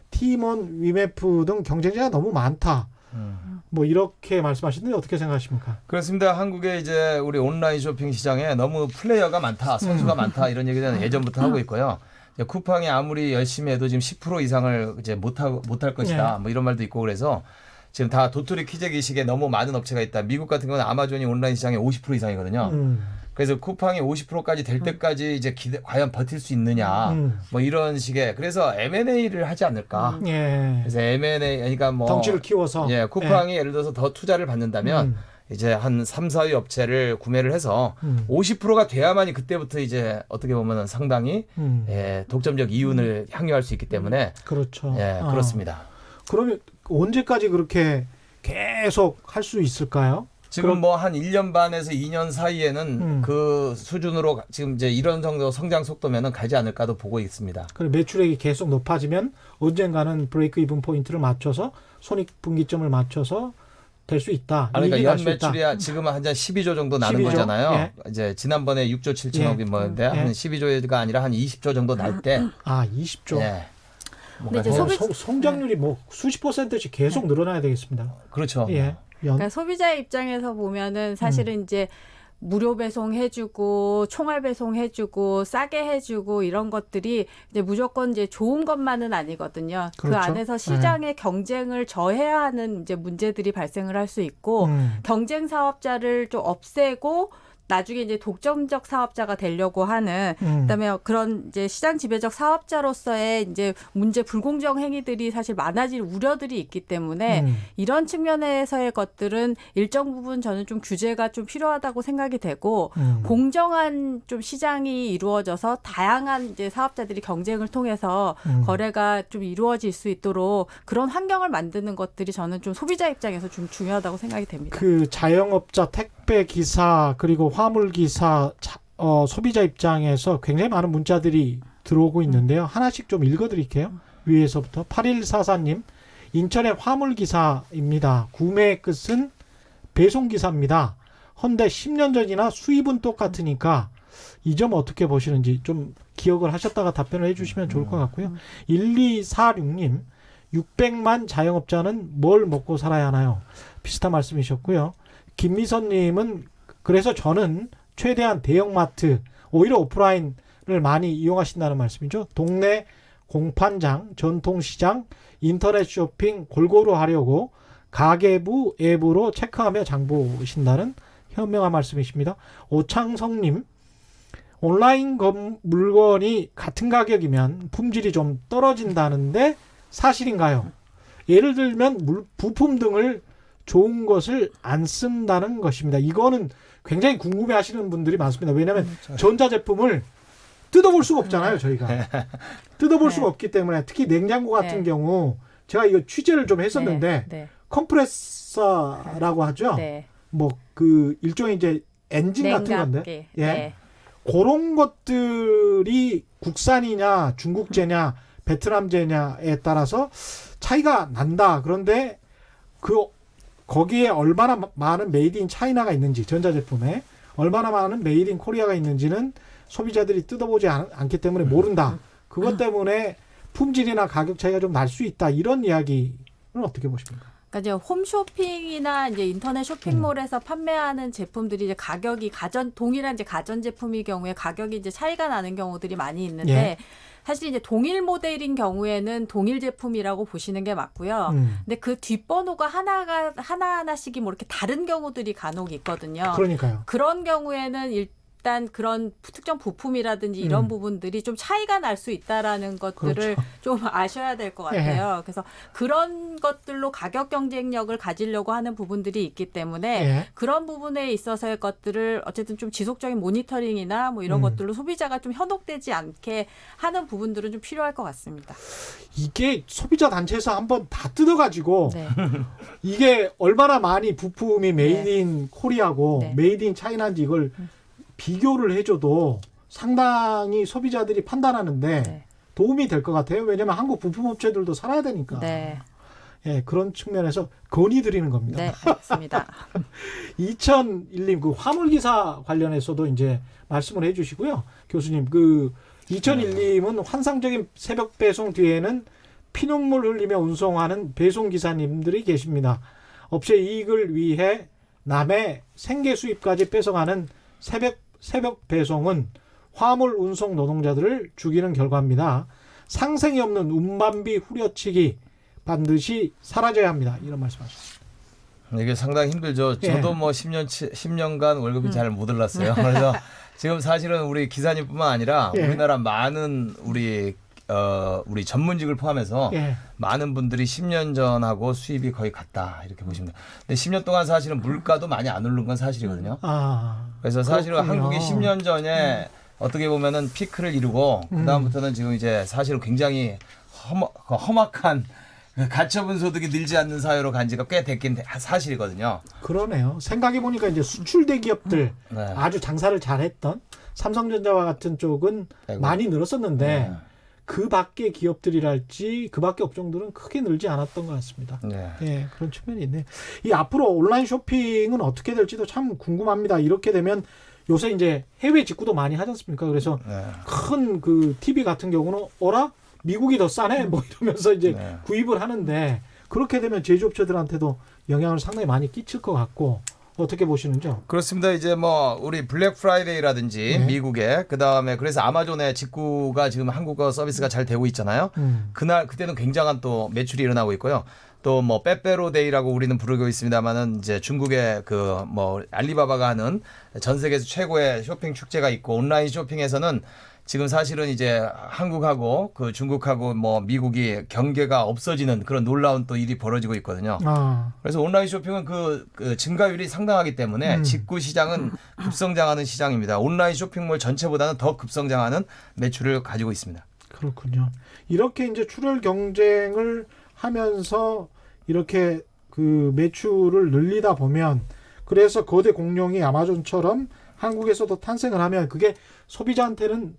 티몬, 위메프 등 경쟁자가 너무 많다. 뭐 이렇게 말씀하시는데 어떻게 생각하십니까? 그렇습니다. 한국에 이제 우리 온라인 쇼핑 시장에 너무 플레이어가 많다, 선수가 많다 이런 얘기는 예전부터 하고 있고요. 쿠팡이 아무리 열심히 해도 지금 10% 이상을 이제 못할 것이다. 뭐 이런 말도 있고 그래서 지금 다 도토리 키재기식에 너무 많은 업체가 있다. 미국 같은 경우는 아마존이 온라인 시장의 50% 이상이거든요. 그래서 쿠팡이 50%까지 될 때까지 이제 과연 버틸 수 있느냐, 뭐 이런 식의 그래서 M&A를 하지 않을까. 예. 그래서 M&A 그러니까 뭐 덩치를 키워서 예, 쿠팡이 예를 들어서 더 투자를 받는다면 이제 한 3, 4위 업체를 구매를 해서 50%가 돼야만이 그때부터 이제 어떻게 보면 상당히 예, 독점적 이윤을 향유할 수 있기 때문에 그렇죠. 예, 그렇습니다. 그러면 언제까지 그렇게 계속 할 수 있을까요? 지금 뭐 한 1년 반에서 2년 사이에는 그 수준으로 지금 이제 이런 정도 성장 속도면은 가지 않을까도 보고 있습니다. 그리고 매출액이 계속 높아지면 언젠가는 브레이크 이븐 포인트를 맞춰서 손익분기점을 맞춰서 될 수 있다. 그러니까 연 매출이 지금은 한 12조 정도 나는 12조? 거잖아요. 예. 이제 지난번에 6조 7천억이 뭐인데 예. 한 12조가 아니라 한 20조 정도 날 때. 20조. 예. 근데 이제 성장률이 뭐 수십 %씩 계속 늘어나야 되겠습니다. 그렇죠. 예. 그러니까 소비자의 입장에서 보면은 사실은 이제 무료 배송해주고 총알 배송해주고 싸게 해주고 이런 것들이 이제 무조건 이제 좋은 것만은 아니거든요. 그렇죠. 그 안에서 시장의 경쟁을 저해야 하는 이제 문제들이 발생을 할 수 있고 경쟁 사업자를 좀 없애고 나중에 이제 독점적 사업자가 되려고 하는 그다음에 그런 이제 시장 지배적 사업자로서의 이제 문제 불공정 행위들이 사실 많아질 우려들이 있기 때문에 이런 측면에서의 것들은 일정 부분 저는 좀 규제가 좀 필요하다고 생각이 되고 공정한 좀 시장이 이루어져서 다양한 이제 사업자들이 경쟁을 통해서 거래가 좀 이루어질 수 있도록 그런 환경을 만드는 것들이 저는 좀 소비자 입장에서 좀 중요하다고 생각이 됩니다. 그 자영업자, 택배 기사 그리고 화물 기사 소비자 입장에서 굉장히 많은 문자들이 들어오고 있는데요. 하나씩 좀 읽어드릴게요. 위에서부터 8144님 인천의 화물 기사입니다. 구매의 끝은 배송 기사입니다. 헌데 10년 전이나 수입은 똑같으니까 이 점 어떻게 보시는지 좀 기억을 하셨다가 답변을 해주시면 좋을 것 같고요. 1246님 600만 자영업자는 뭘 먹고 살아야 하나요? 비슷한 말씀이셨고요. 김미선님은 그래서 저는 최대한 대형마트 오히려 오프라인을 많이 이용하신다는 말씀이죠. 동네 공판장, 전통시장, 인터넷 쇼핑 골고루 하려고 가계부 앱으로 체크하며 장 보신다는 현명한 말씀이십니다. 오창성님 온라인 물건이 같은 가격이면 품질이 좀 떨어진다는데 사실인가요? 예를 들면 부품 등을 좋은 것을 안 쓴다는 것입니다. 이거는 굉장히 궁금해하시는 분들이 많습니다. 왜냐하면 전자제품을 뜯어볼 수가 없잖아요. 저희가 뜯어볼 수가 없기 때문에 특히 냉장고 같은 경우 제가 이거 취재를 좀 했었는데 컴프레서라고 하죠. 뭐 그 일종의 이제 엔진 같은 건데, 그런 것들이 국산이냐 중국제냐 베트남제냐에 따라서 차이가 난다. 그런데 거기에 얼마나 많은 메이드 인 차이나가 있는지 전자제품에 얼마나 많은 메이드 인 코리아가 있는지는 소비자들이 뜯어보지 않기 때문에 모른다. 그것 때문에 품질이나 가격 차이가 좀 날 수 있다. 이런 이야기는 어떻게 보십니까? 그러니까 이제 홈쇼핑이나 이제 인터넷 쇼핑몰에서 판매하는 제품들이 이제 가격이 동일한 이제 가전 제품의 경우에 가격이 이제 차이가 나는 경우들이 많이 있는데 사실 이제 동일 모델인 경우에는 동일 제품이라고 보시는 게 맞고요. 근데 그 뒷번호가 하나하나씩이 뭐 이렇게 다른 경우들이 간혹 있거든요. 그러니까요. 그런 경우에는 일단 그런 특정 부품이라든지 이런 부분들이 좀 차이가 날 수 있다라는 것들을 좀 아셔야 될 것 같아요. 그래서 그런 것들로 가격 경쟁력을 가지려고 하는 부분들이 있기 때문에 그런 부분에 있어서의 것들을 어쨌든 좀 지속적인 모니터링이나 뭐 이런 것들로 소비자가 좀 현혹되지 않게 하는 부분들은 좀 필요할 것 같습니다. 이게 소비자 단체에서 한번 다 뜯어가지고 이게 얼마나 많이 부품이 메이드 인 코리아고 메이드 인 차이나인지 이걸 비교를 해줘도 상당히 소비자들이 판단하는데 도움이 될 것 같아요. 왜냐하면 한국 부품업체들도 살아야 되니까. 그런 측면에서 건의드리는 겁니다. 네, 알겠습니다. 2001님 그 화물기사 관련해서도 이제 말씀을 해주시고요. 교수님 그 2001님은 환상적인 새벽 배송 뒤에는 피눈물 흘리며 운송하는 배송기사님들이 계십니다. 업체 이익을 위해 남의 생계 수입까지 뺏어가는 새벽 배송은 화물 운송 노동자들을 죽이는 결과입니다. 상생이 없는 운반비 후려치기 반드시 사라져야 합니다. 이런 말씀하셨습니다. 이게 상당히 힘들죠. 예. 저도 뭐 10년간 월급이 잘 못 올랐어요. 그래서 지금 사실은 우리 기사님뿐만 아니라 예. 우리나라 많은 우리 전문직을 포함해서 예. 많은 분들이 10년 전하고 수입이 거의 같다 이렇게 보시면 돼요. 근데 10년 동안 사실은 물가도 많이 안 오른 건 사실이거든요. 그래서 사실은 그렇군요. 한국이 10년 전에 어떻게 보면은 피크를 이루고 그다음부터는 지금 이제 사실은 굉장히 험악한 가처분 소득이 늘지 않는 사회로 간 지가 꽤 됐긴 사실이거든요. 그러네요. 생각해 보니까 이제 수출 대기업들 네. 아주 장사를 잘했던 삼성전자와 같은 쪽은 아이고. 많이 늘었었는데 네. 그 밖의 기업들이랄지 그 밖의 업종들은 크게 늘지 않았던 것 같습니다. 네. 예, 그런 측면이 있네. 이 앞으로 온라인 쇼핑은 어떻게 될지도 참 궁금합니다. 이렇게 되면 요새 이제 해외 직구도 많이 하지 않습니까? 그래서 네. 큰 그 TV 같은 경우는 어라? 미국이 더 싸네? 뭐 이러면서 이제 네. 구입을 하는데 그렇게 되면 제조업체들한테도 영향을 상당히 많이 끼칠 것 같고 어떻게 보시는지요? 그렇습니다. 이제 뭐 우리 블랙 프라이데이라든지 네. 미국에 그다음에 그래서 아마존의 직구가 지금 한국어 서비스가 잘 되고 있잖아요. 그때는 굉장한 또 매출이 일어나고 있고요. 또 뭐 빼빼로데이라고 우리는 부르고 있습니다만은 이제 중국의 그 뭐 알리바바가 하는 전 세계에서 최고의 쇼핑 축제가 있고 온라인 쇼핑에서는 지금 사실은 이제 한국하고 그 중국하고 뭐 미국이 경계가 없어지는 그런 놀라운 또 일이 벌어지고 있거든요. 그래서 온라인 쇼핑은 그 증가율이 상당하기 때문에 직구 시장은 급성장하는 시장입니다. 온라인 쇼핑몰 전체보다는 더 급성장하는 매출을 가지고 있습니다. 그렇군요. 이렇게 이제 출혈 경쟁을 하면서 이렇게 그 매출을 늘리다 보면 그래서 거대 공룡이 아마존처럼 한국에서도 탄생을 하면 그게 소비자한테는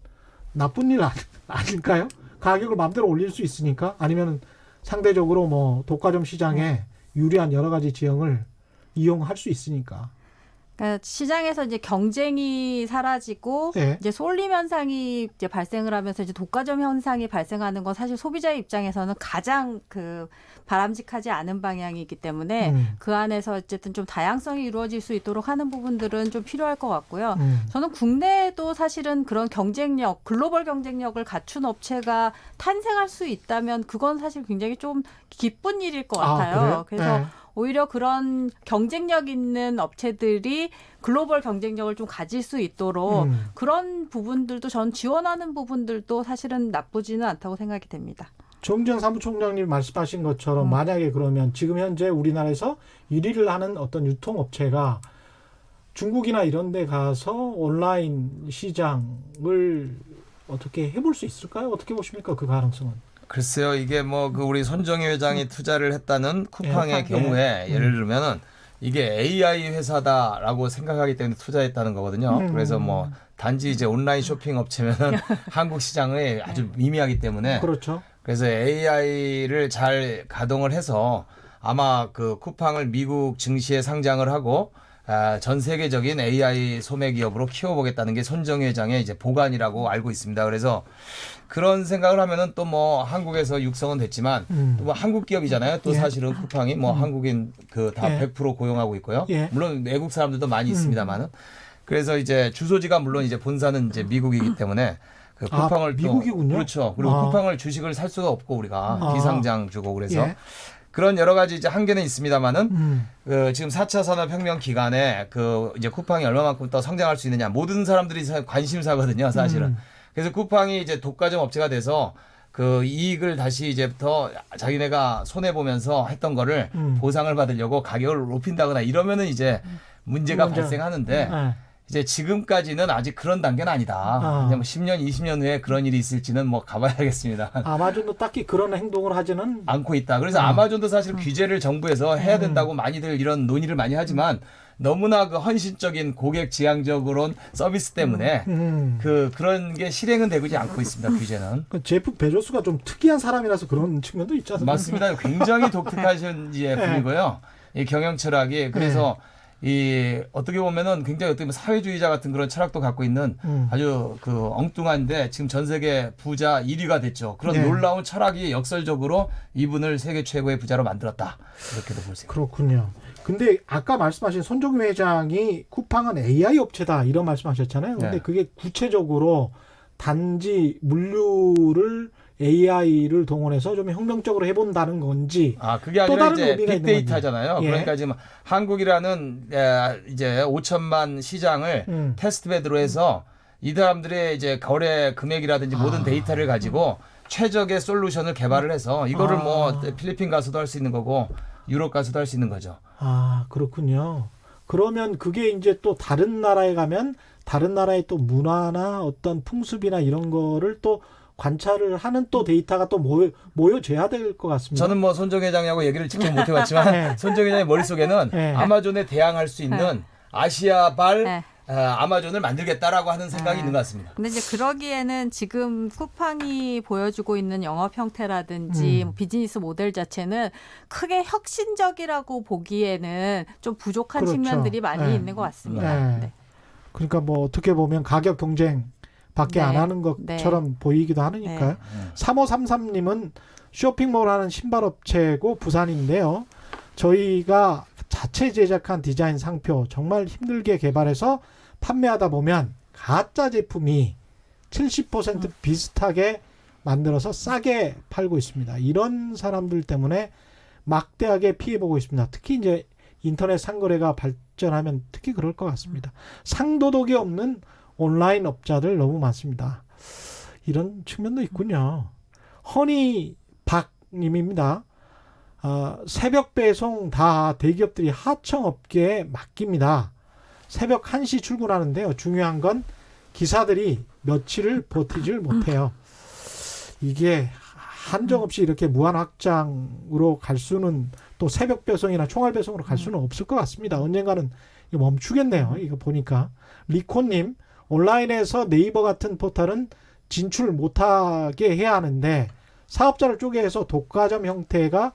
나쁜 일 아닐까요? 가격을 마음대로 올릴 수 있으니까 아니면 상대적으로 뭐 독과점 시장에 유리한 여러 가지 지형을 이용할 수 있으니까. 그러니까 시장에서 이제 경쟁이 사라지고 예. 이제 쏠림 현상이 이제 발생을 하면서 이제 독과점 현상이 발생하는 건 사실 소비자의 입장에서는 가장 그 바람직하지 않은 방향이기 때문에 그 안에서 어쨌든 좀 다양성이 이루어질 수 있도록 하는 부분들은 좀 필요할 것 같고요. 저는 국내에도 사실은 그런 경쟁력, 글로벌 경쟁력을 갖춘 업체가 탄생할 수 있다면 그건 사실 굉장히 좀 기쁜 일일 것 같아요. 그래서 네. 오히려 그런 경쟁력 있는 업체들이 글로벌 경쟁력을 좀 가질 수 있도록 그런 부분들도 전 지원하는 부분들도 사실은 나쁘지는 않다고 생각이 됩니다. 정재영 사무총장님 말씀하신 것처럼 만약에 그러면 지금 현재 우리나라에서 1위를 하는 어떤 유통업체가 중국이나 이런 데 가서 온라인 시장을 어떻게 해볼 수 있을까요? 어떻게 보십니까? 그 가능성은. 글쎄요, 이게 뭐 그 우리 손정희 회장이 투자를 했다는 쿠팡의 예, 경우에 예를 들면은 이게 AI 회사다라고 생각하기 때문에 투자했다는 거거든요. 그래서 뭐 단지 이제 온라인 쇼핑 업체면은 한국 시장에 아주 미미하기 때문에 그렇죠. 그래서 AI를 잘 가동을 해서 아마 그 쿠팡을 미국 증시에 상장을 하고 전 세계적인 AI 소매 기업으로 키워보겠다는 게 손정희 회장의 이제 보관이라고 알고 있습니다. 그래서 그런 생각을 하면은 또 뭐 한국에서 육성은 됐지만 또 뭐 한국 기업이잖아요. 또 예. 사실은 쿠팡이 뭐 한국인 그 다 예. 100% 고용하고 있고요. 예. 물론 외국 사람들도 많이 있습니다만은 그래서 이제 주소지가 물론 이제 본사는 이제 미국이기 때문에 그 쿠팡을 또 미국이군요. 그렇죠. 그리고 쿠팡을 주식을 살 수가 없고 우리가 비상장 주고 그래서 예. 그런 여러 가지 이제 한계는 있습니다만은 그 지금 4차 산업혁명 기간에 그 이제 쿠팡이 얼마만큼 더 성장할 수 있느냐 모든 사람들이 관심사거든요, 사실은. 그래서 쿠팡이 이제 독과점 업체가 돼서 그 이익을 다시 이제 더 자기네가 손해 보면서 했던 거를 보상을 받으려고 가격을 높인다거나 이러면은 이제 문제가 발생하는데. 예. 이제 지금까지는 아직 그런 단계는 아니다. 그냥 뭐 10년, 20년 후에 그런 일이 있을지는 뭐 가봐야겠습니다. 아마존도 딱히 그런 행동을 하지는 않고 있다. 그래서 아마존도 사실 규제를 정부에서 해야 된다고 많이들 이런 논의를 많이 하지만 너무나 그 헌신적인 고객 지향적으로는 서비스 때문에 그런 게 실행은 되지 않고 있습니다. 규제는. 그 제프 베조스가 좀 특이한 사람이라서 그런 측면도 있지 않습니까? 맞습니다. 굉장히 독특하신 분이고요. 이 경영 철학이 그래서 이 어떻게 보면은 굉장히 어떻게 보면 사회주의자 같은 그런 철학도 갖고 있는 아주 그 엉뚱한데 지금 전 세계 부자 1위가 됐죠. 그런 놀라운 철학이 역설적으로 이분을 세계 최고의 부자로 만들었다. 이렇게도 볼 수 있습니다. 그렇군요. 근데 아까 말씀하신 손정희 회장이 쿠팡은 AI 업체다 이런 말씀하셨잖아요. 근데 네. 그게 구체적으로 단지 물류를 AI를 동원해서 좀 혁명적으로 해본다는 건지 그게 또 아니라 다른 이제 의미가 있는 빅데이터잖아요. 건지. 예. 그러니까 지금 한국이라는 이제 5천만 시장을 테스트베드로 해서 이 사람들의 이제 거래 금액이라든지 모든 데이터를 가지고 최적의 솔루션을 개발을 해서 이거를 뭐 필리핀 가서도 할 수 있는 거고 유럽 가서도 할 수 있는 거죠. 그렇군요. 그러면 그게 이제 또 다른 나라에 가면 다른 나라의 또 문화나 어떤 풍습이나 이런 거를 또 관찰을 하는 또 데이터가 또 모여져야 될 것 같습니다. 저는 뭐 손정 회장하고 얘기를 직접 못 해봤지만 네. 손정 회장의 머릿속에는 네. 아마존에 대항할 수 있는 아시아발 네. 아마존을 만들겠다라고 하는 생각이 네. 있는 것 같습니다. 근데 이제 그러기에는 지금 쿠팡이 보여주고 있는 영업 형태라든지 뭐 비즈니스 모델 자체는 크게 혁신적이라고 보기에는 좀 부족한 그렇죠. 측면들이 많이 네. 있는 것 같습니다. 네. 네. 그러니까 뭐 어떻게 보면 가격 경쟁밖에 네. 안 하는 것처럼 보이기도 하니까요. 3533님은 쇼핑몰 하는 신발업체고 부산인데요. 저희가 자체 제작한 디자인 상표 정말 힘들게 개발해서 판매하다 보면 가짜 제품이 70% 비슷하게 만들어서 싸게 팔고 있습니다. 이런 사람들 때문에 막대하게 피해보고 있습니다. 특히 이제 인터넷 상거래가 발전하면 특히 그럴 것 같습니다. 상도덕이 없는 온라인 업자들 너무 많습니다. 이런 측면도 있군요. 허니박님입니다. 새벽 배송 다 대기업들이 하청업계에 맡깁니다. 새벽 1시 출근하는데요. 중요한 건 기사들이 며칠을 버티질 못해요. 이게 한정없이 이렇게 무한 확장으로 갈 수는 또 새벽 배송이나 총알 배송으로 갈 수는 없을 것 같습니다. 언젠가는 이거 멈추겠네요. 이거 보니까. 리코님, 온라인에서 네이버 같은 포털은 진출 못하게 해야 하는데 사업자를 쪼개서 독과점 형태가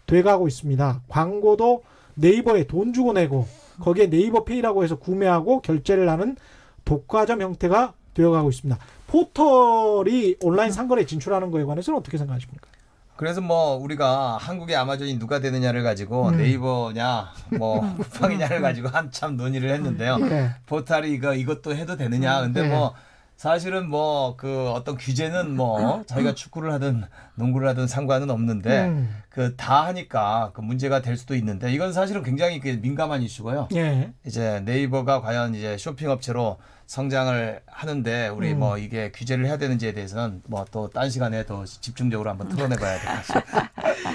돼가고 있습니다. 광고도 네이버에 돈 주고 내고 거기에 네이버 페이라고 해서 구매하고 결제를 하는 독과점 형태가 되어가고 있습니다. 포털이 온라인 상거래에 진출하는 거에 관해서는 어떻게 생각하십니까? 그래서 뭐 우리가 한국의 아마존이 누가 되느냐를 가지고 네이버냐 뭐 쿠팡이냐를 가지고 한참 논의를 했는데요. 네. 포털이 이것도 해도 되느냐. 근데 네. 뭐 사실은 뭐 그 어떤 규제는 뭐 자기가 축구를 하든 농구를 하든 상관은 없는데 그 다 하니까 그 문제가 될 수도 있는데 이건 사실은 굉장히 민감한 이슈고요. 예. 이제 네이버가 과연 이제 쇼핑 업체로 성장을 하는데 우리 뭐 이게 규제를 해야 되는지에 대해서는 뭐 또 딴 시간에 더 집중적으로 한번 토론해봐야 될 것 같습니다.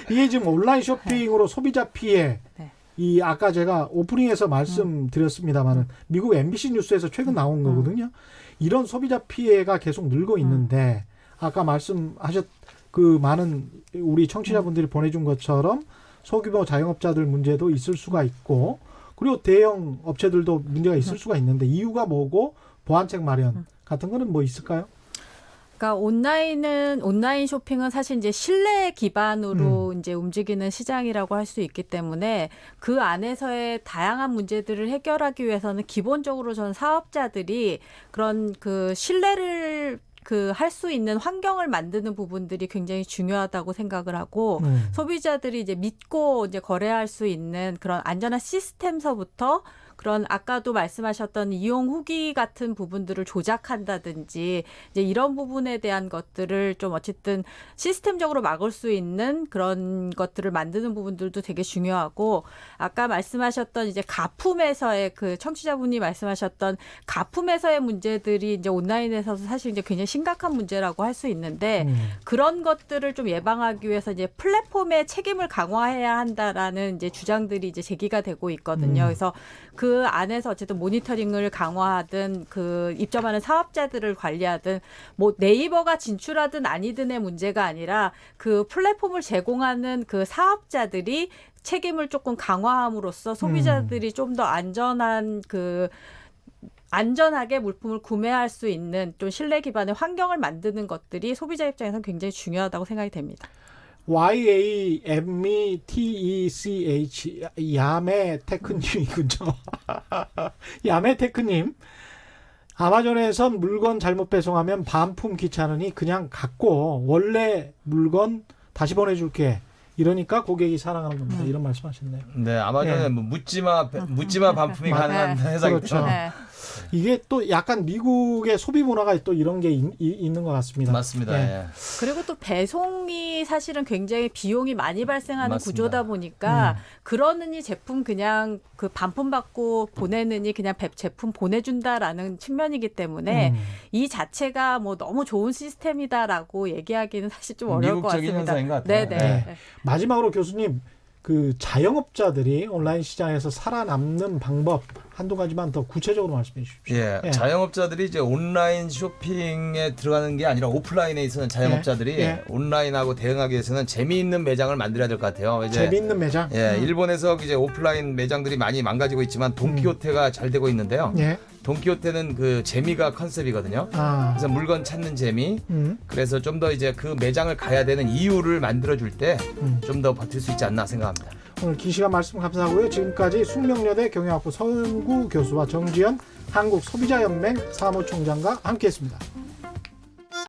이게 지금 온라인 쇼핑으로 소비자 피해 네. 이 아까 제가 오프닝에서 말씀드렸습니다만은 미국 MBC 뉴스에서 최근 나온 거거든요. 이런 소비자 피해가 계속 늘고 있는데 아까 말씀하셨 그 많은 우리 청취자분들이 보내준 것처럼 소규모 자영업자들 문제도 있을 수가 있고 그리고 대형 업체들도 문제가 있을 수가 있는데 이유가 뭐고 보완책 마련 같은 거는 뭐 있을까요? 그러니까 온라인 쇼핑은 사실 이제 신뢰 기반으로 이제 움직이는 시장이라고 할 수 있기 때문에 그 안에서의 다양한 문제들을 해결하기 위해서는 기본적으로 저는 사업자들이 그런 그 신뢰를 할 수 있는 환경을 만드는 부분들이 굉장히 중요하다고 생각을 하고 소비자들이 이제 믿고 이제 거래할 수 있는 그런 안전한 시스템서부터 그런 아까도 말씀하셨던 이용 후기 같은 부분들을 조작한다든지 이제 이런 부분에 대한 것들을 좀 어쨌든 시스템적으로 막을 수 있는 그런 것들을 만드는 부분들도 되게 중요하고 아까 말씀하셨던 이제 가품에서의 그 청취자분이 말씀하셨던 가품에서의 문제들이 이제 온라인에서도 사실 이제 굉장히 심각한 문제라고 할 수 있는데 그런 것들을 좀 예방하기 위해서 이제 플랫폼의 책임을 강화해야 한다라는 이제 주장들이 이제 제기가 되고 있거든요. 그래서 그 안에서 어쨌든 모니터링을 강화하든 그 입점하는 사업자들을 관리하든 뭐 네이버가 진출하든 아니든의 문제가 아니라 그 플랫폼을 제공하는 그 사업자들이 책임을 조금 강화함으로써 소비자들이 좀 더 안전하게 물품을 구매할 수 있는 좀 신뢰 기반의 환경을 만드는 것들이 소비자 입장에서는 굉장히 중요하다고 생각이 됩니다. YAMETECH 야매테크님이군요. 야매테크님 아마존에선 물건 잘못 배송하면 반품 귀찮으니 그냥 갖고 원래 물건 다시 보내줄게 이러니까 고객이 사랑하는 겁니다. 이런 말씀하셨네요. 네, 아마존은 예. 뭐 묻지마 반품이 가능한 회사이기 그렇죠. 때문에 네. 이게 또 약간 미국의 소비 문화가 또 이런 게 있는 것 같습니다. 맞습니다. 예. 예. 그리고 또 배송이 사실은 굉장히 비용이 많이 발생하는 맞습니다. 구조다 보니까 그러느니 제품 그냥 그 반품받고 보내느니 그냥 제품 보내준다라는 측면이기 때문에 이 자체가 뭐 너무 좋은 시스템이다라고 얘기하기는 사실 좀 어려울 것 미국적인 같습니다. 현상인 것 같아요. 네네. 네. 마지막으로 교수님, 그 자영업자들이 온라인 시장에서 살아남는 방법 한두 가지만 더 구체적으로 말씀해 주십시오. 예, 예. 자영업자들이 이제 온라인 쇼핑에 들어가는 게 아니라 오프라인에 있어서 자영업자들이 예. 온라인하고 대응하기 위해서는 재미있는 매장을 만들어야 될 것 같아요. 이제 재미있는 매장. 예, 일본에서 이제 오프라인 매장들이 많이 망가지고 있지만 돈키호테가 잘 되고 있는데요. 예. 돈키호테는 그 재미가 컨셉이거든요. 아. 그래서 물건 찾는 재미. 그래서 좀 더 이제 그 매장을 가야 되는 이유를 만들어줄 때 좀 더 버틸 수 있지 않나 생각합니다. 오늘 긴 시간 말씀 감사하고요. 지금까지 숙명여대 경영학부 서은구 교수와 정지연 한국소비자연맹 사무총장과 함께했습니다.